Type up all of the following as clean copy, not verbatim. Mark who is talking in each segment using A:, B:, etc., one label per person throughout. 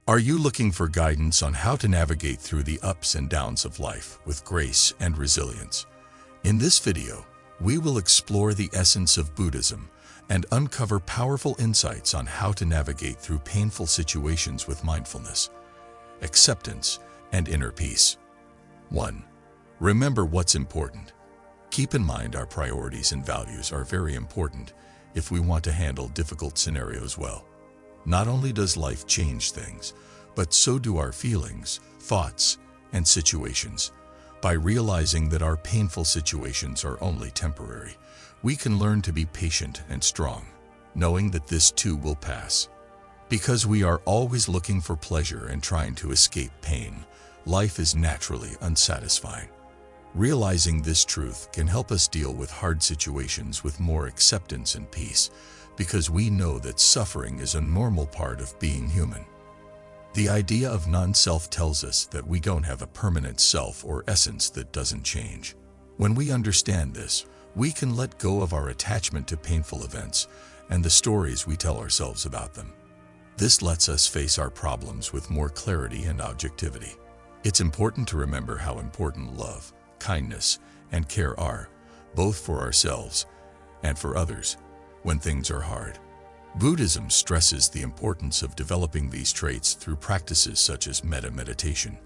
A: Are you looking for guidance on how to navigate through the ups and downs of life with grace and resilience? In this video, we will explore the essence of Buddhism and uncover powerful insights on how to navigate through painful situations with mindfulness, acceptance, and inner peace. 1. Remember what's important. Keep in mind our priorities and values are very important if we want to handle difficult scenarios well. Not only does life change things, but so do our feelings, thoughts, and situations. By realizing that our painful situations are only temporary, we can learn to be patient and strong, knowing that this too will pass. Because we are always looking for pleasure and trying to escape pain, life is naturally unsatisfying. Realizing this truth can help us deal with hard situations with more acceptance and peace, because we know that suffering is a normal part of being human. The idea of non-self tells us that we don't have a permanent self or essence that doesn't change. When we understand this, we can let go of our attachment to painful events and the stories we tell ourselves about them. This lets us face our problems with more clarity and objectivity. It's important to remember how important love, kindness, and care are, both for ourselves and for others, when things are hard. Buddhism stresses the importance of developing these traits through practices such as metta meditation,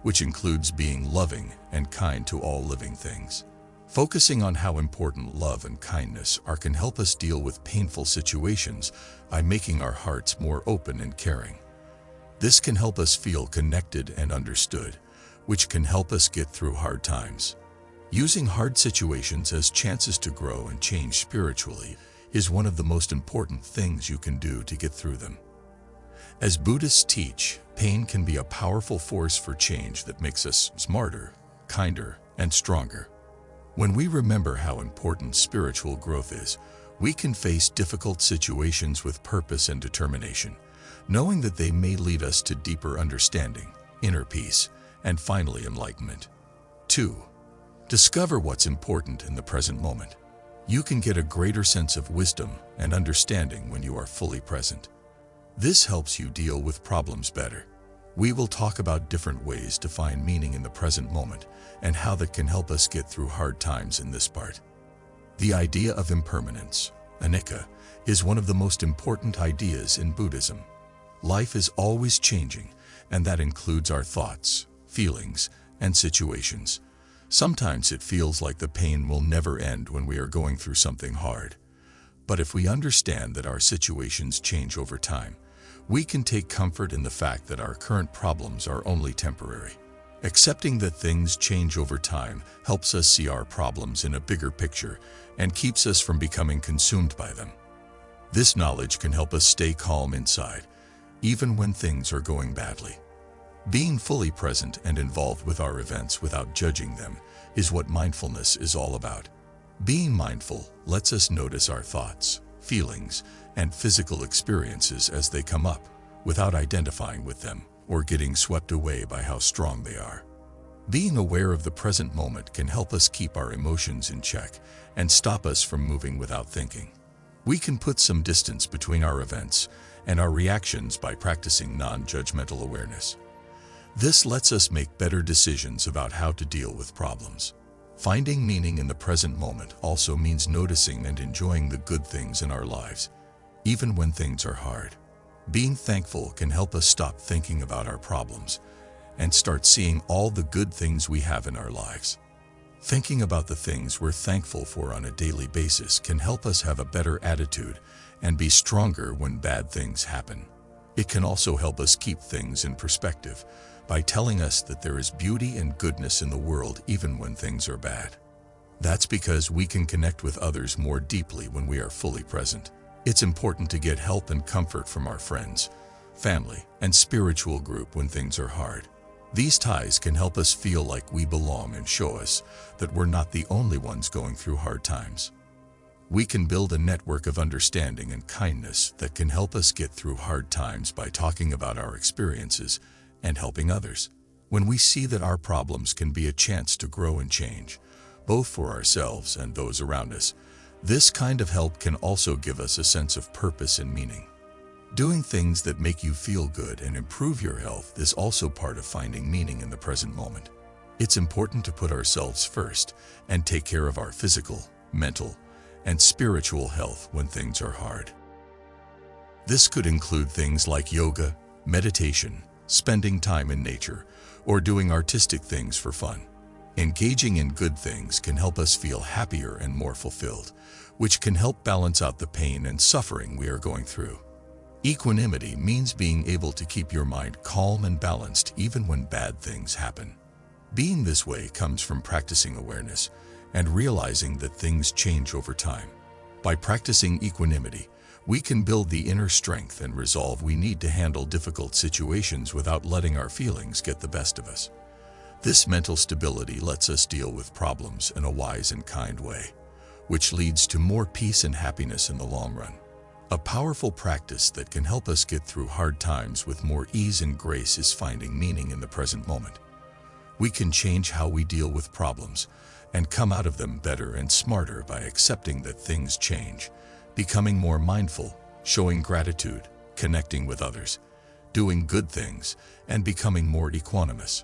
A: which includes being loving and kind to all living things. Focusing on how important love and kindness are can help us deal with painful situations by making our hearts more open and caring. This can help us feel connected and understood, which can help us get through hard times. Using hard situations as chances to grow and change spiritually is one of the most important things you can do to get through them. As Buddhists teach, pain can be a powerful force for change that makes us smarter, kinder, and stronger. When we remember how important spiritual growth is, we can face difficult situations with purpose and determination, knowing that they may lead us to deeper understanding, inner peace, and finally enlightenment. 2. Discover what's important in the present moment. You can get a greater sense of wisdom and understanding when you are fully present. This helps you deal with problems better. We will talk about different ways to find meaning in the present moment and how that can help us get through hard times in this part. The idea of impermanence, anicca, is one of the most important ideas in Buddhism. Life is always changing, and that includes our thoughts, feelings, and situations. Sometimes it feels like the pain will never end when we are going through something hard. But if we understand that our situations change over time, we can take comfort in the fact that our current problems are only temporary. Accepting that things change over time helps us see our problems in a bigger picture and keeps us from becoming consumed by them. This knowledge can help us stay calm inside, even when things are going badly. Being fully present and involved with our events without judging them is what mindfulness is all about. Being mindful lets us notice our thoughts, feelings, and physical experiences as they come up, without identifying with them or getting swept away by how strong they are. Being aware of the present moment can help us keep our emotions in check and stop us from moving without thinking. We can put some distance between our events and our reactions by practicing non-judgmental awareness. This lets us make better decisions about how to deal with problems. Finding meaning in the present moment also means noticing and enjoying the good things in our lives, even when things are hard. Being thankful can help us stop thinking about our problems and start seeing all the good things we have in our lives. Thinking about the things we're thankful for on a daily basis can help us have a better attitude and be stronger when bad things happen. It can also help us keep things in perspective by telling us that there is beauty and goodness in the world even when things are bad. That's because we can connect with others more deeply when we are fully present. It's important to get help and comfort from our friends, family, and spiritual group when things are hard. These ties can help us feel like we belong and show us that we're not the only ones going through hard times. We can build a network of understanding and kindness that can help us get through hard times by talking about our experiences and helping others. When we see that our problems can be a chance to grow and change, both for ourselves and those around us, this kind of help can also give us a sense of purpose and meaning. Doing things that make you feel good and improve your health is also part of finding meaning in the present moment. It's important to put ourselves first and take care of our physical, mental, and spiritual health when things are hard. This could include things like yoga, meditation, spending time in nature, or doing artistic things for fun. Engaging in good things can help us feel happier and more fulfilled, which can help balance out the pain and suffering we are going through. Equanimity means being able to keep your mind calm and balanced even when bad things happen. Being this way comes from practicing awareness and realizing that things change over time. By practicing equanimity, we can build the inner strength and resolve we need to handle difficult situations without letting our feelings get the best of us. This mental stability lets us deal with problems in a wise and kind way, which leads to more peace and happiness in the long run. A powerful practice that can help us get through hard times with more ease and grace is finding meaning in the present moment. We can change how we deal with problems and come out of them better and smarter by accepting that things change, becoming more mindful, showing gratitude, connecting with others, doing good things, and becoming more equanimous.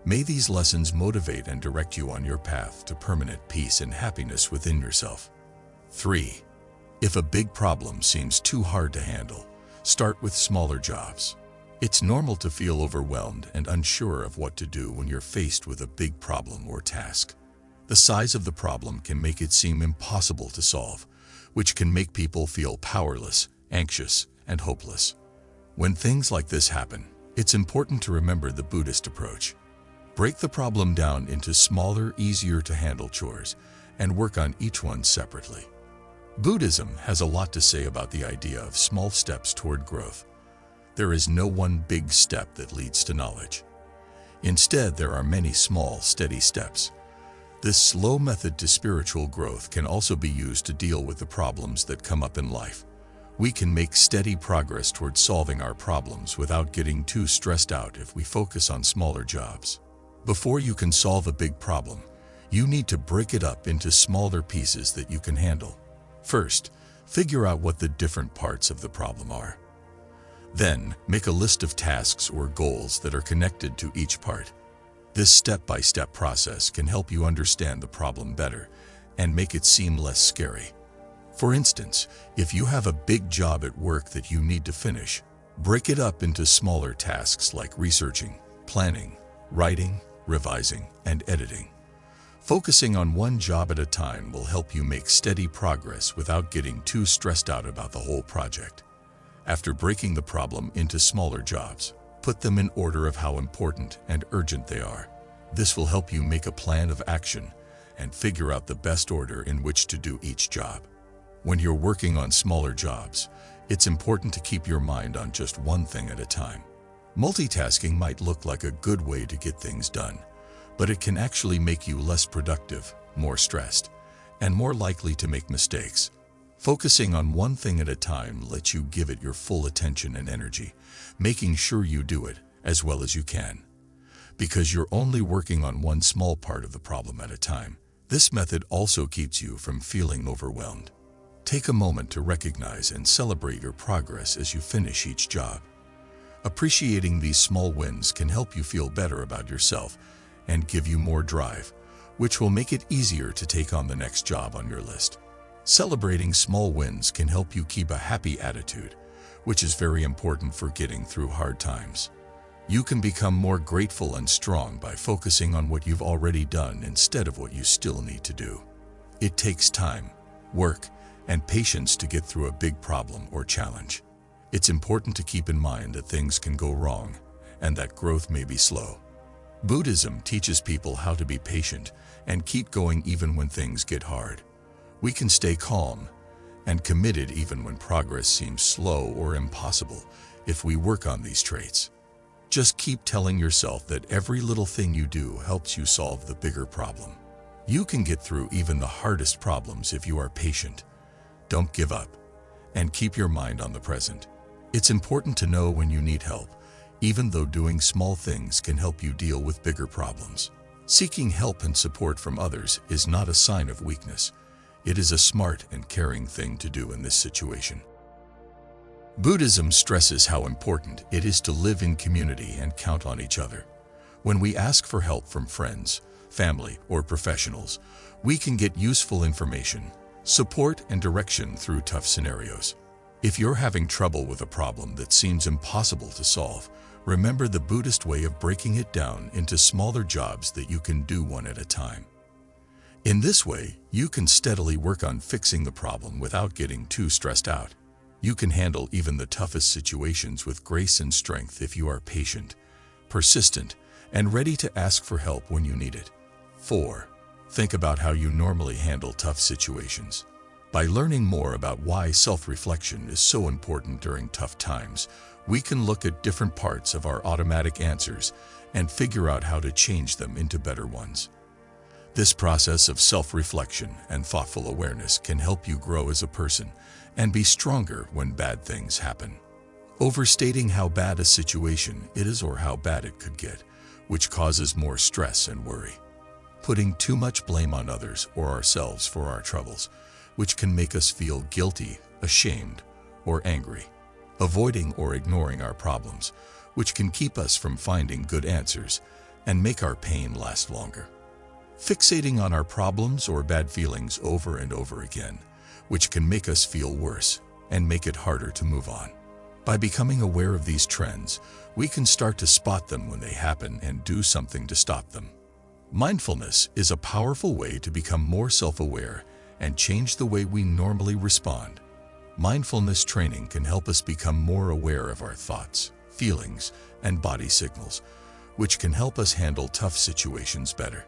A: May these lessons motivate and direct you on your path to permanent peace and happiness within yourself. 3. If a big problem seems too hard to handle, start with smaller jobs. It's normal to feel overwhelmed and unsure of what to do when you're faced with a big problem or task. The size of the problem can make it seem impossible to solve, which can make people feel powerless, anxious, and hopeless. When things like this happen, it's important to remember the Buddhist approach. Break the problem down into smaller, easier-to-handle chores and work on each one separately. Buddhism has a lot to say about the idea of small steps toward growth. There is no one big step that leads to knowledge. Instead, there are many small, steady steps. This slow method to spiritual growth can also be used to deal with the problems that come up in life. We can make steady progress toward solving our problems without getting too stressed out if we focus on smaller jobs. Before you can solve a big problem, you need to break it up into smaller pieces that you can handle. First, figure out what the different parts of the problem are. Then, make a list of tasks or goals that are connected to each part. This step-by-step process can help you understand the problem better and make it seem less scary. For instance, if you have a big job at work that you need to finish, break it up into smaller tasks like researching, planning, writing, revising, and editing. Focusing on one job at a time will help you make steady progress without getting too stressed out about the whole project. After breaking the problem into smaller jobs, put them in order of how important and urgent they are. This will help you make a plan of action and figure out the best order in which to do each job. When you're working on smaller jobs, it's important to keep your mind on just one thing at a time. Multitasking might look like a good way to get things done, but it can actually make you less productive, more stressed, and more likely to make mistakes. Focusing on one thing at a time lets you give it your full attention and energy, making sure you do it as well as you can. Because you're only working on one small part of the problem at a time, this method also keeps you from feeling overwhelmed. Take a moment to recognize and celebrate your progress as you finish each job. Appreciating these small wins can help you feel better about yourself and give you more drive, which will make it easier to take on the next job on your list. Celebrating small wins can help you keep a happy attitude, which is very important for getting through hard times. You can become more grateful and strong by focusing on what you've already done instead of what you still need to do. It takes time, work, and patience to get through a big problem or challenge. It's important to keep in mind that things can go wrong and that growth may be slow. Buddhism teaches people how to be patient and keep going even when things get hard. We can stay calm and committed even when progress seems slow or impossible if we work on these traits. Just keep telling yourself that every little thing you do helps you solve the bigger problem. You can get through even the hardest problems if you are patient. Don't give up, and keep your mind on the present. It's important to know when you need help, even though doing small things can help you deal with bigger problems. Seeking help and support from others is not a sign of weakness. It is a smart and caring thing to do in this situation. Buddhism stresses how important it is to live in community and count on each other. When we ask for help from friends, family, or professionals, we can get useful information, support, and direction through tough scenarios. If you're having trouble with a problem that seems impossible to solve, remember the Buddhist way of breaking it down into smaller jobs that you can do one at a time. In this way, you can steadily work on fixing the problem without getting too stressed out. You can handle even the toughest situations with grace and strength if you are patient, persistent, and ready to ask for help when you need it. 4. Think about how you normally handle tough situations. By learning more about why self-reflection is so important during tough times, we can look at different parts of our automatic answers and figure out how to change them into better ones. This process of self-reflection and thoughtful awareness can help you grow as a person and be stronger when bad things happen. Overstating how bad a situation it is or how bad it could get, which causes more stress and worry. Putting too much blame on others or ourselves for our troubles, which can make us feel guilty, ashamed, or angry. Avoiding or ignoring our problems, which can keep us from finding good answers and make our pain last longer. Fixating on our problems or bad feelings over and over again, which can make us feel worse and make it harder to move on. By becoming aware of these trends, we can start to spot them when they happen and do something to stop them. Mindfulness is a powerful way to become more self-aware and change the way we normally respond. Mindfulness training can help us become more aware of our thoughts, feelings, and body signals, which can help us handle tough situations better.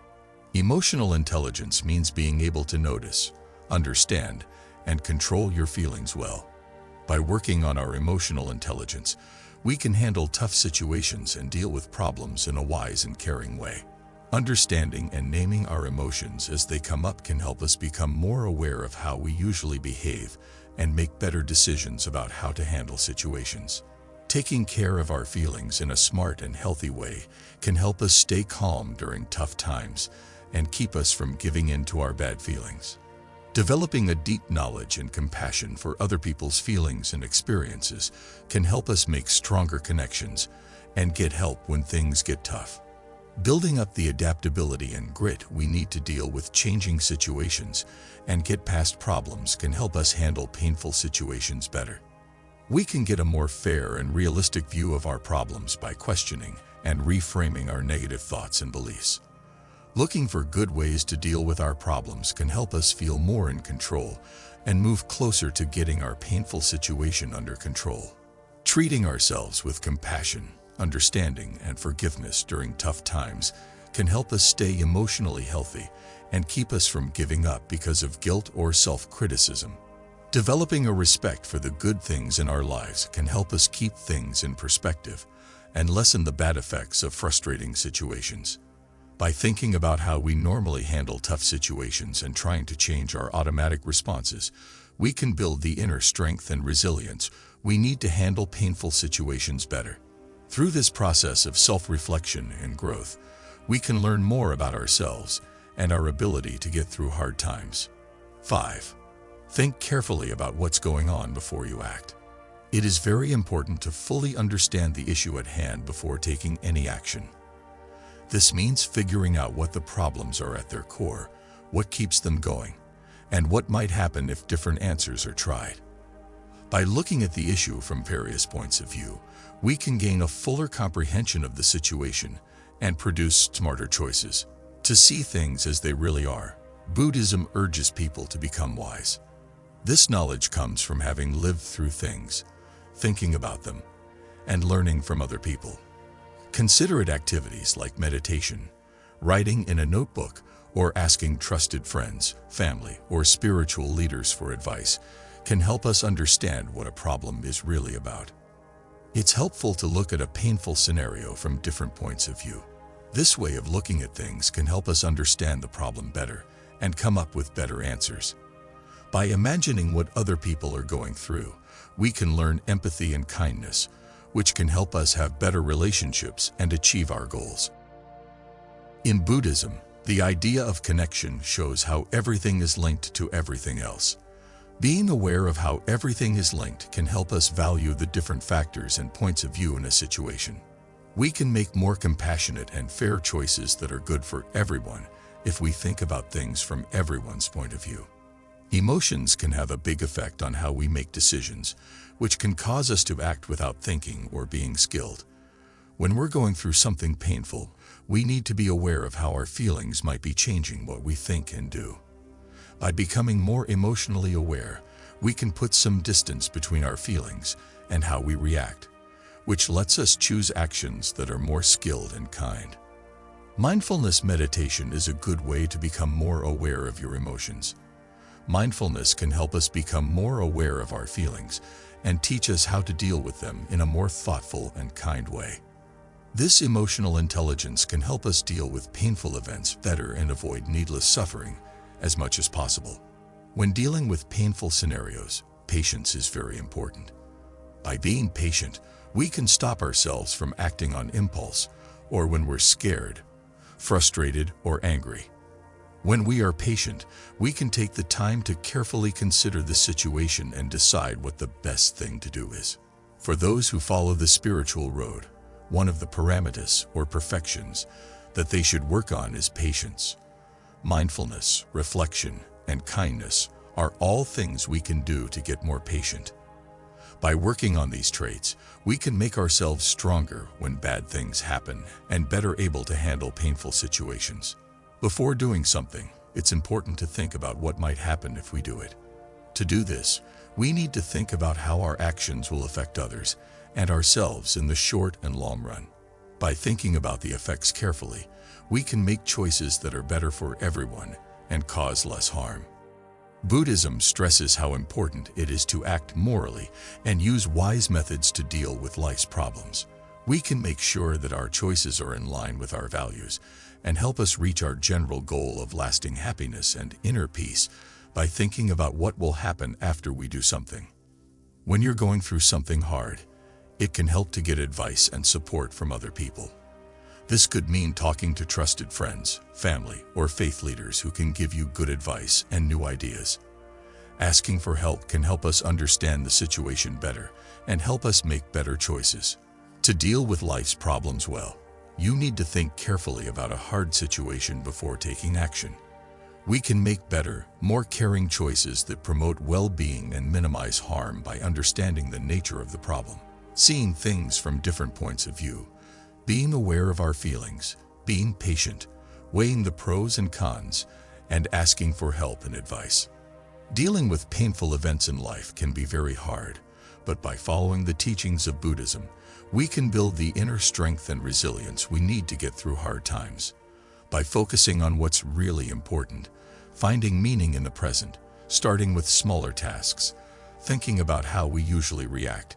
A: Emotional intelligence means being able to notice, understand, and control your feelings well. By working on our emotional intelligence, we can handle tough situations and deal with problems in a wise and caring way. Understanding and naming our emotions as they come up can help us become more aware of how we usually behave and make better decisions about how to handle situations. Taking care of our feelings in a smart and healthy way can help us stay calm during tough times and keep us from giving in to our bad feelings. Developing a deep knowledge and compassion for other people's feelings and experiences can help us make stronger connections and get help when things get tough. Building up the adaptability and grit we need to deal with changing situations and get past problems can help us handle painful situations better. We can get a more fair and realistic view of our problems by questioning and reframing our negative thoughts and beliefs. Looking for good ways to deal with our problems can help us feel more in control and move closer to getting our painful situation under control. Treating ourselves with compassion, understanding, and forgiveness during tough times can help us stay emotionally healthy and keep us from giving up because of guilt or self-criticism. Developing a respect for the good things in our lives can help us keep things in perspective and lessen the bad effects of frustrating situations. By thinking about how we normally handle tough situations and trying to change our automatic responses, we can build the inner strength and resilience we need to handle painful situations better. Through this process of self-reflection and growth, we can learn more about ourselves and our ability to get through hard times. 5. Think carefully about what's going on before you act. It is very important to fully understand the issue at hand before taking any action. This means figuring out what the problems are at their core, what keeps them going, and what might happen if different answers are tried. By looking at the issue from various points of view, we can gain a fuller comprehension of the situation and produce smarter choices. To see things as they really are, Buddhism urges people to become wise. This knowledge comes from having lived through things, thinking about them, and learning from other people. Considerate activities like meditation, writing in a notebook, or asking trusted friends, family, or spiritual leaders for advice can help us understand what a problem is really about. It's helpful to look at a painful scenario from different points of view. This way of looking at things can help us understand the problem better and come up with better answers. By imagining what other people are going through, we can learn empathy and kindness, which can help us have better relationships and achieve our goals. In Buddhism, the idea of connection shows how everything is linked to everything else. Being aware of how everything is linked can help us value the different factors and points of view in a situation. We can make more compassionate and fair choices that are good for everyone if we think about things from everyone's point of view. Emotions can have a big effect on how we make decisions, which can cause us to act without thinking or being skilled. When we're going through something painful, we need to be aware of how our feelings might be changing what we think and do. By becoming more emotionally aware, we can put some distance between our feelings and how we react, which lets us choose actions that are more skilled and kind. Mindfulness meditation is a good way to become more aware of your emotions. Mindfulness can help us become more aware of our feelings and teach us how to deal with them in a more thoughtful and kind way. This emotional intelligence can help us deal with painful events better and avoid needless suffering as much as possible. When dealing with painful scenarios, patience is very important. By being patient, we can stop ourselves from acting on impulse or when we're scared, frustrated, or angry. When we are patient, we can take the time to carefully consider the situation and decide what the best thing to do is. For those who follow the spiritual road, one of the paramitas or perfections that they should work on is patience. Mindfulness, reflection, and kindness are all things we can do to get more patient. By working on these traits, we can make ourselves stronger when bad things happen and better able to handle painful situations. Before doing something, it's important to think about what might happen if we do it. To do this, we need to think about how our actions will affect others and ourselves in the short and long run. By thinking about the effects carefully, we can make choices that are better for everyone and cause less harm. Buddhism stresses how important it is to act morally and use wise methods to deal with life's problems. We can make sure that our choices are in line with our values and help us reach our general goal of lasting happiness and inner peace by thinking about what will happen after we do something. When you're going through something hard, it can help to get advice and support from other people. This could mean talking to trusted friends, family, or faith leaders who can give you good advice and new ideas. Asking for help can help us understand the situation better and help us make better choices. To deal with life's problems well, you need to think carefully about a hard situation before taking action. We can make better, more caring choices that promote well-being and minimize harm by understanding the nature of the problem, seeing things from different points of view, being aware of our feelings, being patient, weighing the pros and cons, and asking for help and advice. Dealing with painful events in life can be very hard, but by following the teachings of Buddhism, we can build the inner strength and resilience we need to get through hard times. By focusing on what's really important, finding meaning in the present, starting with smaller tasks, thinking about how we usually react,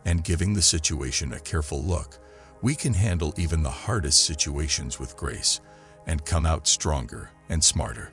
A: and giving the situation a careful look, we can handle even the hardest situations with grace and come out stronger and smarter.